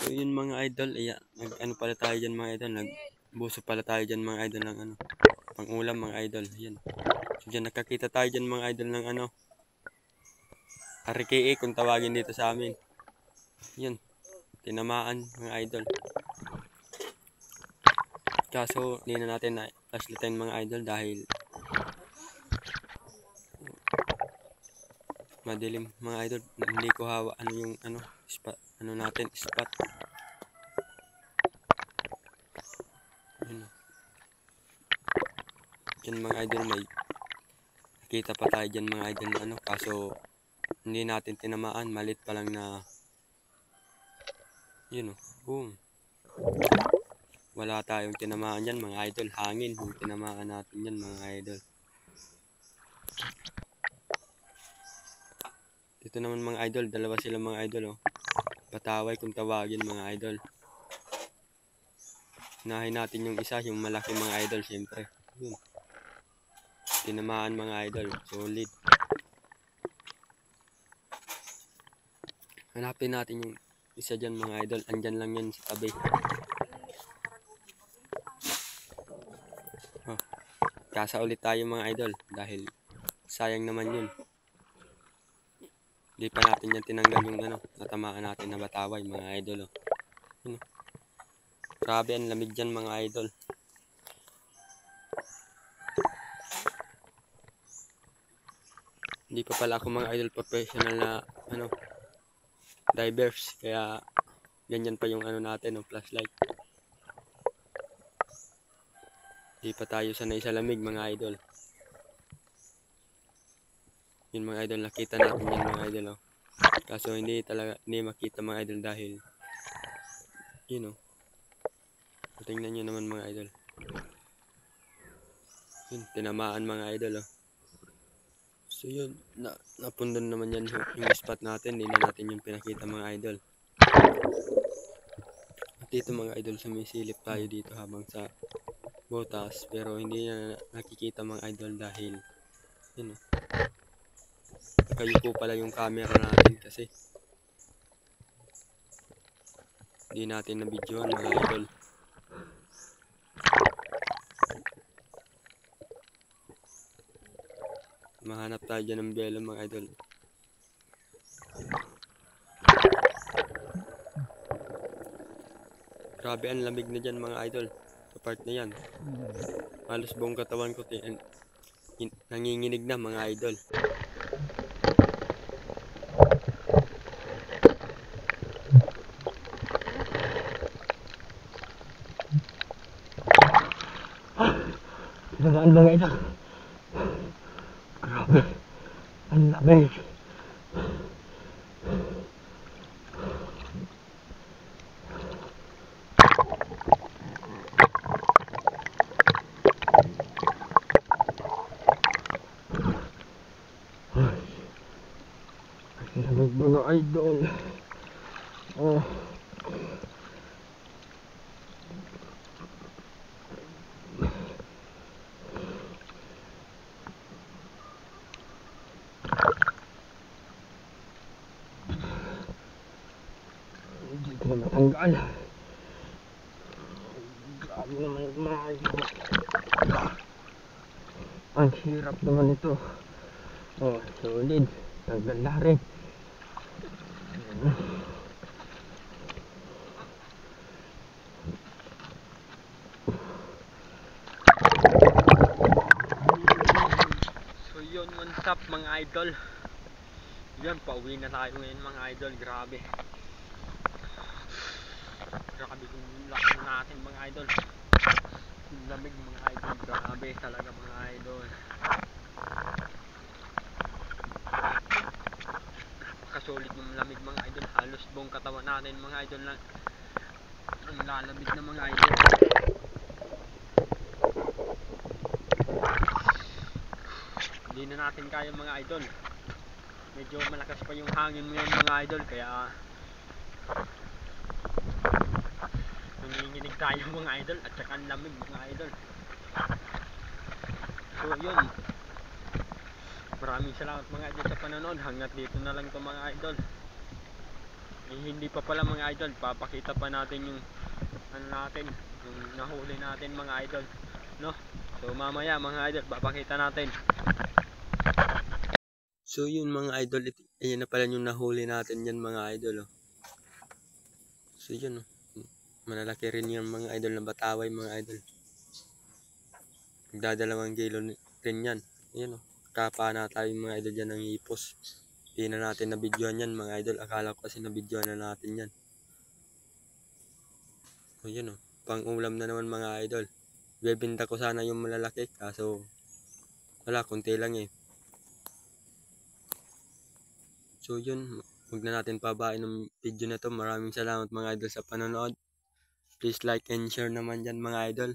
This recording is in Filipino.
So yun mga idol, nag-ano pala tayo dyan mga idol, nagbuso pala tayo dyan mga idol ng ano, pang-ulam mga idol. Yan. So dyan nakakita tayo dyan mga idol ng ano, RKA kung tawagin dito sa amin. Yan, tinamaan mga idol. Kaso hindi na natin na flashlightin mga idol dahil madilim mga idol. Hindi ko hawa ano yung ano, spot, ano natin, spot. Yan. Yan mga idol, may nakita pa tayo dyan mga idol na ano, kaso hindi natin tinamaan, malit pa lang na yun o, boom. Wala tayong tinamaan dyan mga idol, hangin yung tinamaan natin dyan mga idol. Dito naman mga idol, dalawa sila mga idol oh. Pataway kung tawagin mga idol. Unahin natin yung isa, yung malaki mga idol syempre. Yun. Tinamaan mga idol, solid. Hanapin natin yung isa dyan mga idol, andyan lang yan sa tabi. Oh. Kasa ulit tayo mga idol dahil sayang naman yun. Hindi pa natin yan tinanggal yung ano, natamaan natin na bataway mga idol oh. Yun, oh. Grabe ang lamig dyan mga idol. Hindi pa pala ako mga idol professional na ano, divers, kaya ganyan pa yung ano natin, no, flashlight. Hindi pa tayo sanay sa lamig mga idol. Yun mga idol, nakita natin yan mga idol oh. Kaso hindi makita mga idol dahil yun oh. Tingnan nyo naman mga idol. Yun, tinamaan mga idol oh. So yun, napundan naman yan yung spot natin, hindi na natin yung pinakita mga idol. At dito mga idol, sumisilip tayo dito habang sa botas, pero hindi na nakikita mga idol dahil yun oh. Nakayuko pala yung camera natin kasi hindi natin na-videohan mga idol. Mahanap tayo dyan ng belo mga idol. Grabe ang lamig na dyan mga idol. Sa part na yan. Halos buong katawan ko nanginginig na mga idol. Nagaan mga idol. Grabe. Ang lamig. Ang lamig mga idol. Oh. Hindi ko matanggal. Grabe naman mga idol. Ang hirap naman ito. Oh, solid. Tanggal na rin. So yun, what's up mga idol. Yan, pauwi na tayo ngayon mga idol. Grabe. Grabe yung laki natin mga idol. Yung lamig mga idol. Grabe talaga mga idol. Napakasulit yung lamig mga idol. Halos buong katawan natin mga idol na ang lalamig na mga idol. Hindi na natin kaya mga idol. Medyo malakas pa yung hangin ngayon mga idol, kaya nanginginig tayo mga idol at saka ang lamig mga idol. So yun, maraming salamat mga idol sa panonood. Hanggat dito na lang to mga idol. hindi pa pala mga idol, papakita pa natin yung ano natin, yung nahuli natin mga idol, no? So mamaya mga idol, papakita natin. So yun mga idol, ayan na pala yung nahuli natin yan mga idol. Oh. So yun, oh. Malalaki rin yung mga idol na bataway mga idol. Magdadalawang kilo rin yan. Ayan oh. Kapa na tayo mga idol dyan ng hipos. Hindi na natin nabidyoan yan mga idol. Akala ko kasi nabidyoan na natin yan. O yun oh. Pang ulam na naman mga idol. Bebenta ko sana yung malalaki. Kaso wala, konti lang eh. So yun. Huwag na natin pabain ng video na to. Maraming salamat mga idol sa panonood. Please like and share naman dyan mga idol.